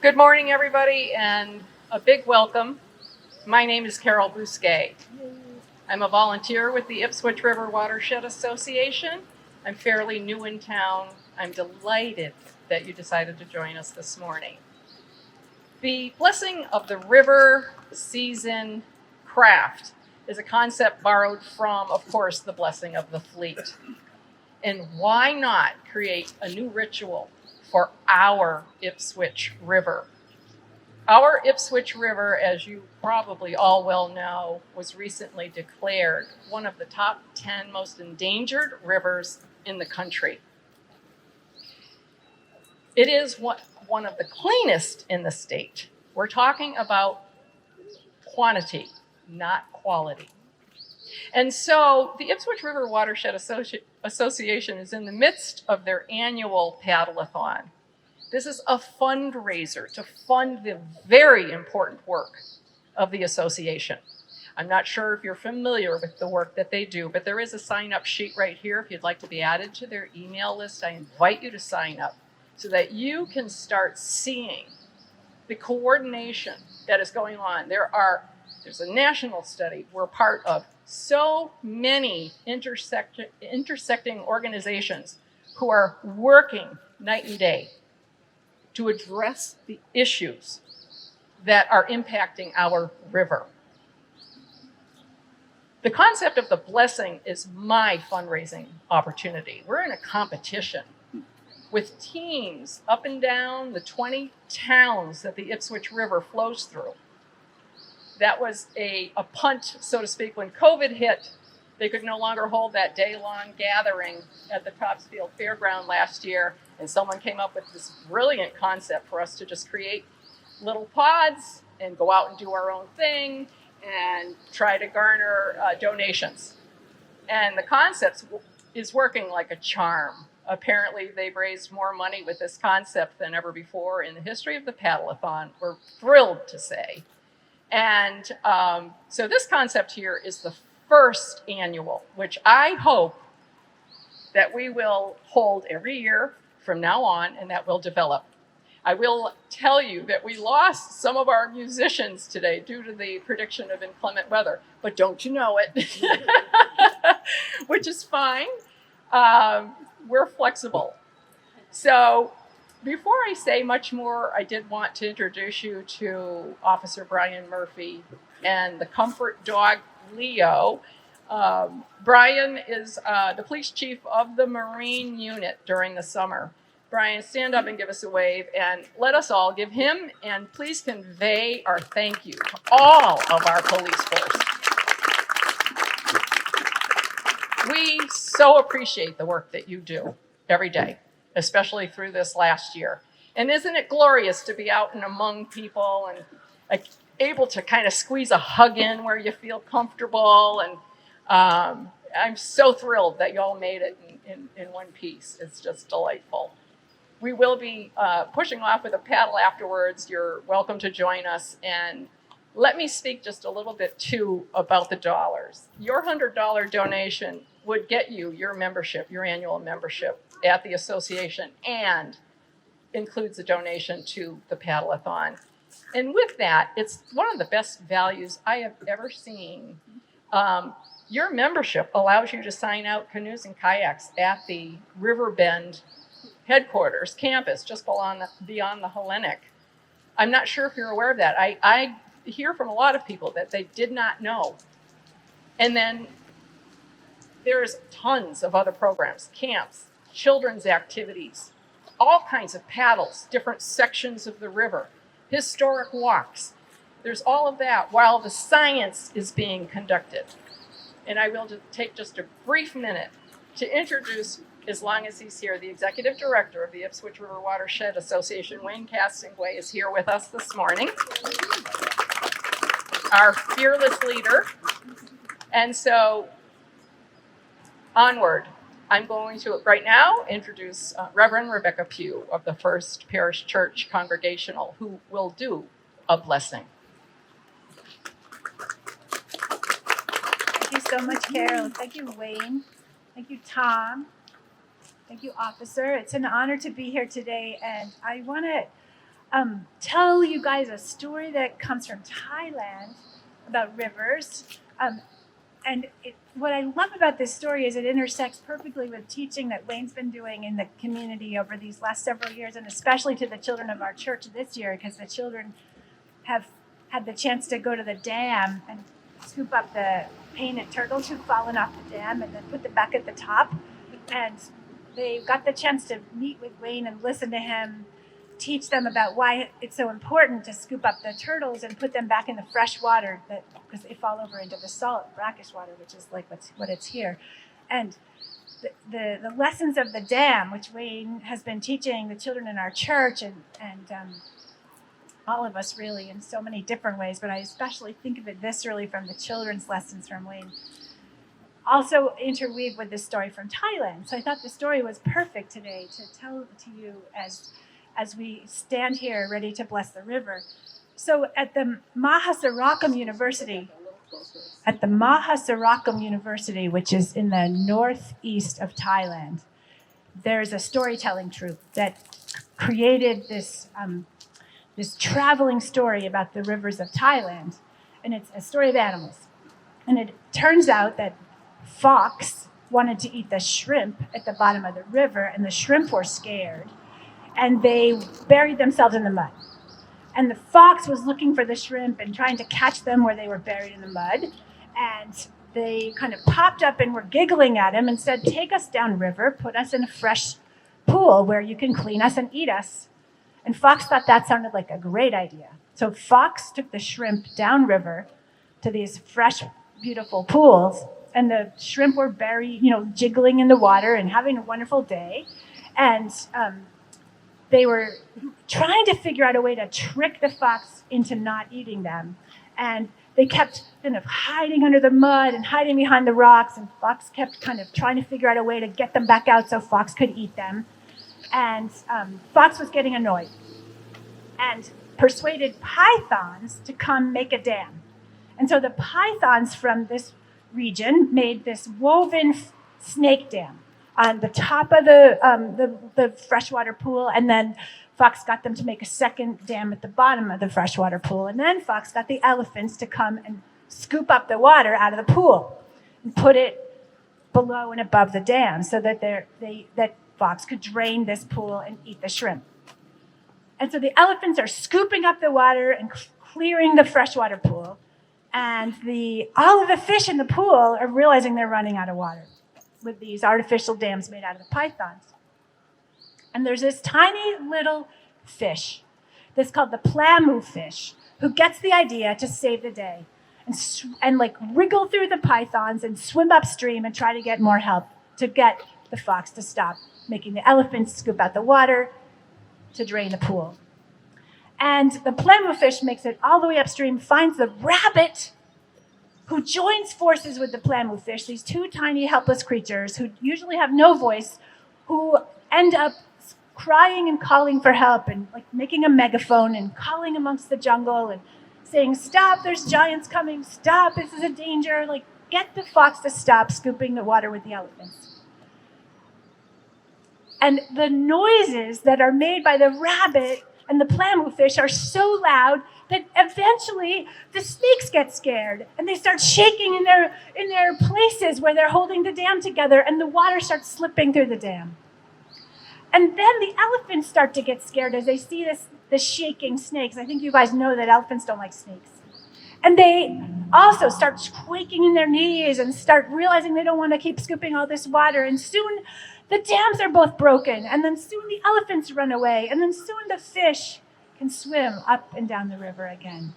Good morning, everybody, and a big welcome. My name is Carol Bousquet. I'm a volunteer with the Ipswich River Watershed Association. I'm fairly new in town. I'm delighted that you decided to join us this morning. The blessing of the river season craft is a concept borrowed from, of course, the blessing of the fleet. And why not create a new ritual for our Ipswich River? Our Ipswich River, as you probably all well know, was recently declared one of the top 10 most endangered rivers in the country. It is one of the cleanest in the state. We're talking about quantity, not quality. And so the Ipswich River Watershed Association is in the midst of their annual paddle-a-thon. This is a fundraiser to fund the very important work of the association. I'm not sure if you're familiar with the work that they do, but there is a sign-up sheet right here. If you'd like to be added to their email list, I invite you to sign up so that you can start seeing the coordination that is going on. There's a national study we're part of. So many intersecting organizations who are working night and day to address the issues that are impacting our river. The concept of the blessing is my fundraising opportunity. We're in a competition with teams up and down the 20 towns that the Ipswich River flows through. That was a punt, so to speak, when COVID hit. They could no longer hold that day-long gathering at the Topsfield Fairground last year, and someone came up with this brilliant concept for us to just create little pods and go out and do our own thing and try to garner donations. And the concept is working like a charm. Apparently, they've raised more money with this concept than ever before in the history of the paddle-a-thon. We're thrilled to say. And so this concept here is the first annual, which I hope that we will hold every year from now on, and that will develop. I will tell you that we lost some of our musicians today due to the prediction of inclement weather, but don't you know it, which is fine. We're flexible. So before I say much more, I did want to introduce you to Officer Brian Murphy and the comfort dog, Leo. Brian is the police chief of the Marine unit during the summer. Brian, stand up and give us a wave, and let us all give him, and please convey our thank you to all of our police force. We so appreciate the work that you do every day, especially through this last year. And isn't it glorious to be out and among people and able to kind of squeeze a hug in where you feel comfortable? And I'm so thrilled that you all made it in one piece. It's just delightful. We will be pushing off with a paddle afterwards. You're welcome to join us. And let me speak just a little bit too about the dollars. Your $100 donation would get you your membership, your annual membership at the association, and includes a donation to the paddle-a-thon. And with that, it's one of the best values I have ever seen. Your membership allows you to sign out canoes and kayaks at the Riverbend headquarters campus, just beyond the Hellenic. I'm not sure if you're aware of that. I hear from a lot of people that they did not know. And then there's tons of other programs, camps, children's activities, all kinds of paddles, different sections of the river, historic walks. There's all of that while the science is being conducted. And I will just take just a brief minute to introduce, as long as he's here, the executive director of the Ipswich River Watershed Association. Wayne Castonguay is here with us this morning, our fearless leader. And so onward, I'm going to right now introduce Reverend Rebecca Pugh of the First Parish Church Congregational, who will do a blessing. Thank you so much, Carol. Thank you, Wayne. Thank you, Tom. Thank you, Officer. It's an honor to be here today, and I want to tell you guys a story that comes from Thailand about rivers. What I love about this story is it intersects perfectly with teaching that Wayne's been doing in the community over these last several years, and especially to the children of our church this year, because the children have had the chance to go to the dam and scoop up the painted turtles who've fallen off the dam and then put them back at the top. And they got the chance to meet with Wayne and listen to him teach them about why it's so important to scoop up the turtles and put them back in the fresh water, because they fall over into the salt brackish water, which is like what it's here. And the lessons of the dam, which Wayne has been teaching the children in our church and all of us really in so many different ways, but I especially think of it viscerally from the children's lessons from Wayne, also interweave with this story from Thailand. So I thought the story was perfect today to tell to you as we stand here ready to bless the river. So at the Mahasarakam University, which is in the northeast of Thailand, there's a storytelling troupe that created this traveling story about the rivers of Thailand, and it's a story of animals. And it turns out that fox wanted to eat the shrimp at the bottom of the river, and the shrimp were scared, and they buried themselves in the mud. And the fox was looking for the shrimp and trying to catch them where they were buried in the mud. And they kind of popped up and were giggling at him and said, "Take us downriver, put us in a fresh pool where you can clean us and eat us." And Fox thought that sounded like a great idea. So Fox took the shrimp downriver to these fresh, beautiful pools. And the shrimp were buried, jiggling in the water and having a wonderful day. And they were trying to figure out a way to trick the fox into not eating them. And they kept kind of hiding under the mud and hiding behind the rocks. And Fox kept kind of trying to figure out a way to get them back out so Fox could eat them. And Fox was getting annoyed and persuaded pythons to come make a dam. And so the pythons from this region made this woven snake dam on the top of the freshwater pool, and then Fox got them to make a second dam at the bottom of the freshwater pool, and then Fox got the elephants to come and scoop up the water out of the pool and put it below and above the dam so that that Fox could drain this pool and eat the shrimp. And so the elephants are scooping up the water and clearing the freshwater pool, and all of the fish in the pool are realizing they're running out of water with these artificial dams made out of the pythons. And there's this tiny little fish that's called the plamu fish who gets the idea to save the day and wriggle through the pythons and swim upstream and try to get more help to get the fox to stop making the elephants scoop out the water to drain the pool. And the plamu fish makes it all the way upstream, finds the rabbit who joins forces with the plamu fish, these two tiny helpless creatures who usually have no voice, who end up crying and calling for help and making a megaphone and calling amongst the jungle and saying, "Stop, there's giants coming, stop, this is a danger, get the fox to stop scooping the water with the elephants." And the noises that are made by the rabbit and the plamu fish are so loud that eventually the snakes get scared and they start shaking in their places where they're holding the dam together, and the water starts slipping through the dam. And then the elephants start to get scared as they see the shaking snakes. I think you guys know that elephants don't like snakes. And they also start quaking in their knees and start realizing they don't want to keep scooping all this water. And soon the dams are both broken. And then soon the elephants run away. And then soon the fish can swim up and down the river again.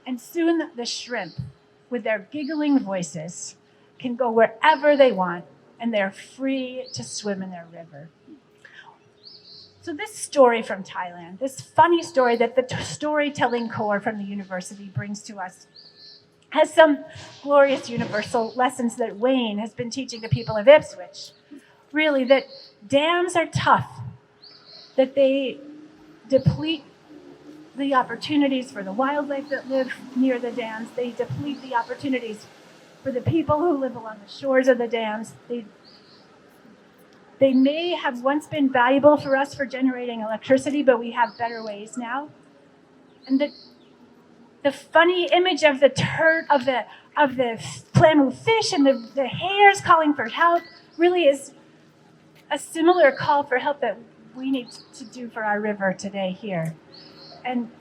And soon the shrimp, with their giggling voices, can go wherever they want, and they're free to swim in their river. So this story from Thailand, this funny story that the storytelling core from the university brings to us, has some glorious universal lessons that Wayne has been teaching the people of Ipswich. Really, that dams are tough, that they deplete the opportunities for the wildlife that live near the dams. They deplete the opportunities for the people who live along the shores of the dams. They may have once been valuable for us for generating electricity, but we have better ways now. And the funny image of the Plamu fish and the hares calling for help really is a similar call for help that we need to do for our river today here. And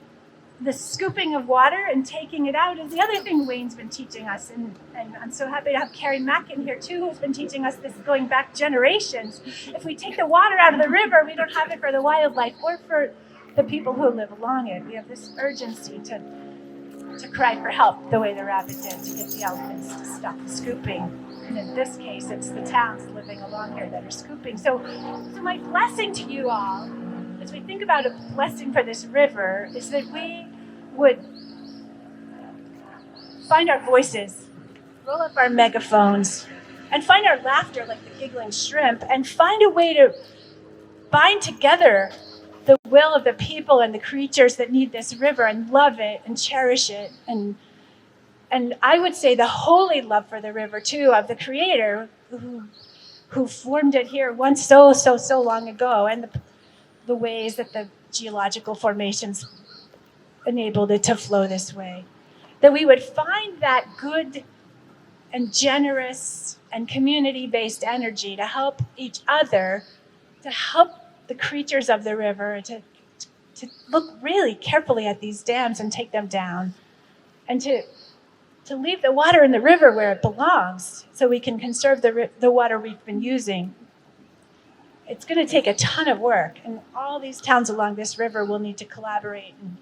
the scooping of water and taking it out is the other thing Wayne's been teaching us. And I'm so happy to have Carrie Mack in here too, who's been teaching us this going back generations. If we take the water out of the river, we don't have it for the wildlife or for the people who live along it. We have this urgency to cry for help the way the rabbit did, to get the elephants to stop scooping. And in this case, it's the towns living along here that are scooping. So my blessing to you all, as we think about a blessing for this river, is that we would find our voices, roll up our megaphones, and find our laughter like the giggling shrimp, and find a way to bind together the will of the people and the creatures that need this river and love it and cherish it. And I would say the holy love for the river, too, of the Creator who formed it here once so long ago, and the ways that the geological formations enabled it to flow this way. That we would find that good and generous and community-based energy to help each other, to help the creatures of the river, to look really carefully at these dams and take them down, and to leave the water in the river where it belongs so we can conserve the water we've been using. It's going to take a ton of work, and all these towns along this river will need to collaborate and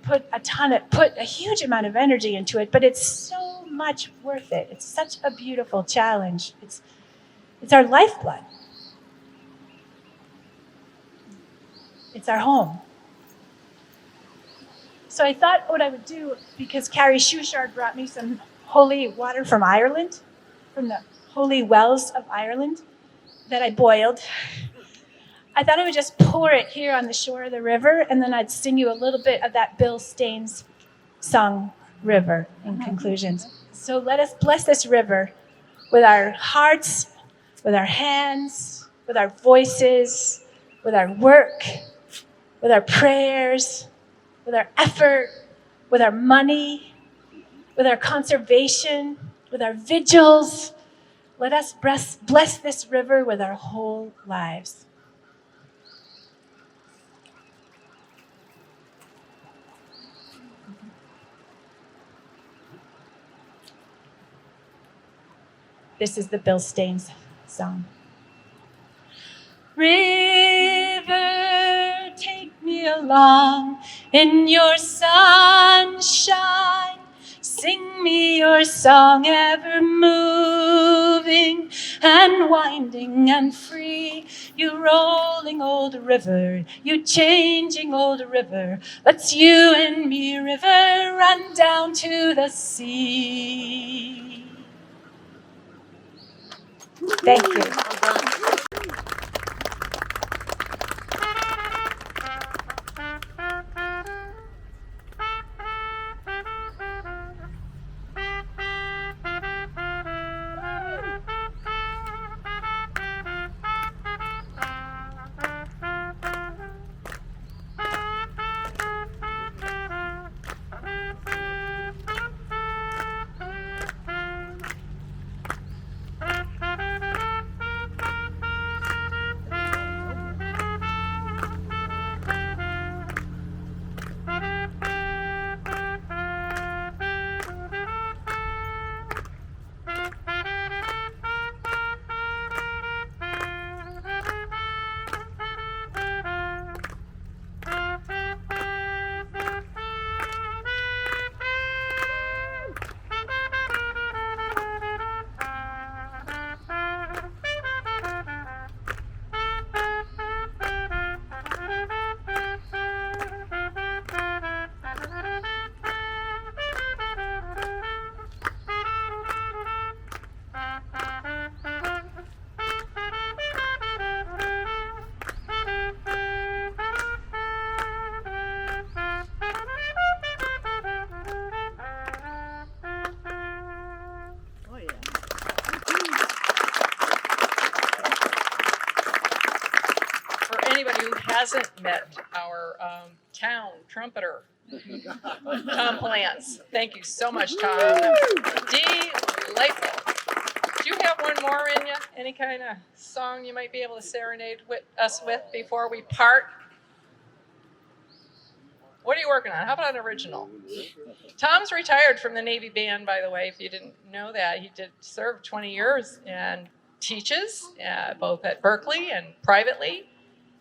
put a huge amount of energy into it, but it's so much worth it. It's such a beautiful challenge. It's our lifeblood. It's our home. So I thought what I would do, because Carrie Schuchard brought me some holy water from Ireland, from the holy wells of Ireland that I boiled. I thought I would just pour it here on the shore of the river, and then I'd sing you a little bit of that Bill Staines song, River, in conclusions. So let us bless this river with our hearts, with our hands, with our voices, with our work, with our prayers, with our effort, with our money, with our conservation, with our vigils. Let us bless this river with our whole lives. This is the Bill Staines song. River, take me along in your sunshine. Sing me your song, ever moving and winding and free. You rolling old river, you changing old river. Let's you and me, river, run down to the sea. Thank you. hasn't met our town trumpeter, Tom Palance. Thank you so much, Tom. Delightful. Do you have one more in you? Any kind of song you might be able to serenade us with before we part? What are you working on? How about an original? Tom's retired from the Navy band, by the way, if you didn't know that. He did serve 20 years and teaches both at Berkeley and privately,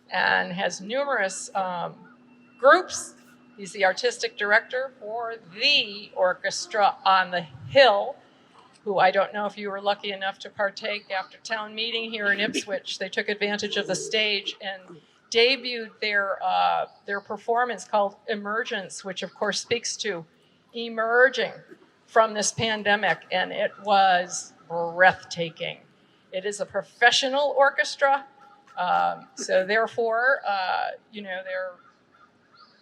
and has numerous groups. He's the artistic director for the Orchestra on the Hill, who I don't know if you were lucky enough to partake after town meeting here in Ipswich. They took advantage of the stage and debuted their performance called Emergence, which of course speaks to emerging from this pandemic, and it was breathtaking. It is a professional orchestra, so therefore, they're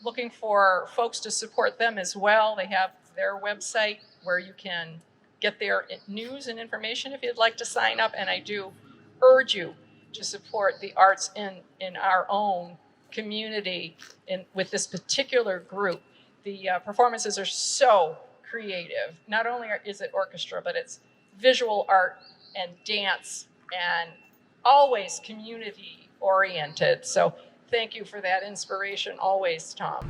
looking for folks to support them as well. They have their website where you can get their news and information if you'd like to sign up, and I do urge you to support the arts in our own community with this particular group. The performances are so creative. Not only is it orchestra, but it's visual art and dance and always community oriented. So thank you for that inspiration always, Tom.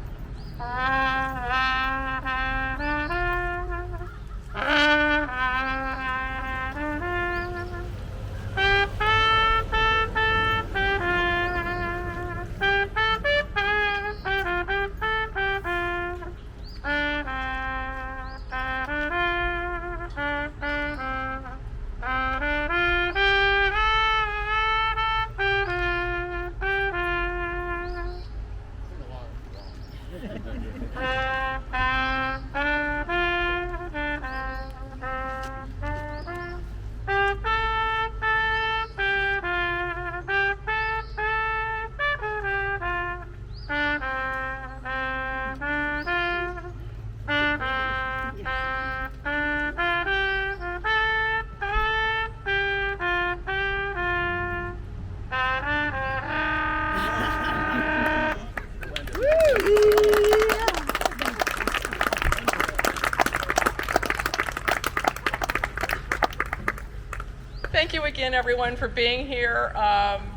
Thank you again, everyone, for being here.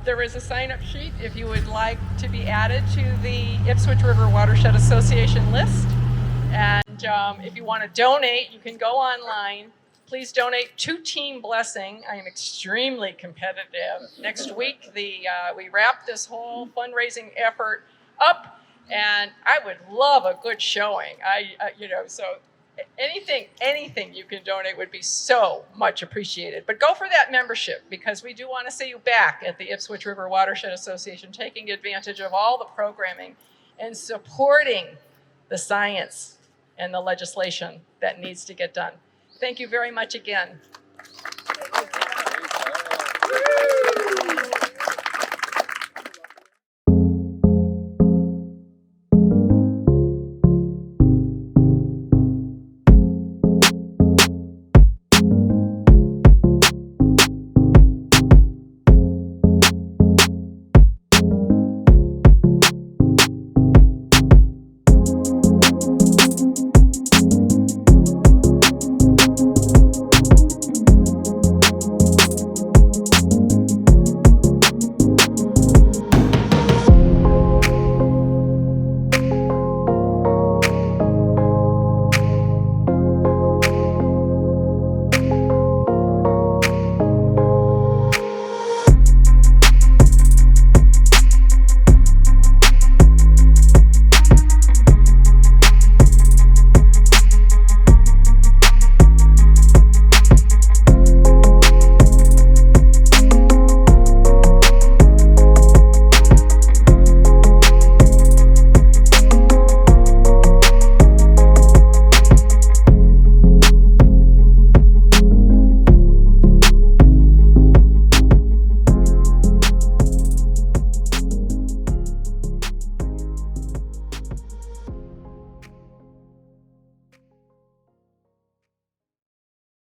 There is a sign-up sheet if you would like to be added to the Ipswich River Watershed Association list. And if you want to donate, you can go online. Please donate to Team Blessing. I am extremely competitive. Next week, we wrap this whole fundraising effort up, and I would love a good showing. So anything you can donate would be so much appreciated. But go for that membership, because we do want to see you back at the Ipswich River Watershed Association, taking advantage of all the programming and supporting the science and the legislation that needs to get done. Thank you very much again.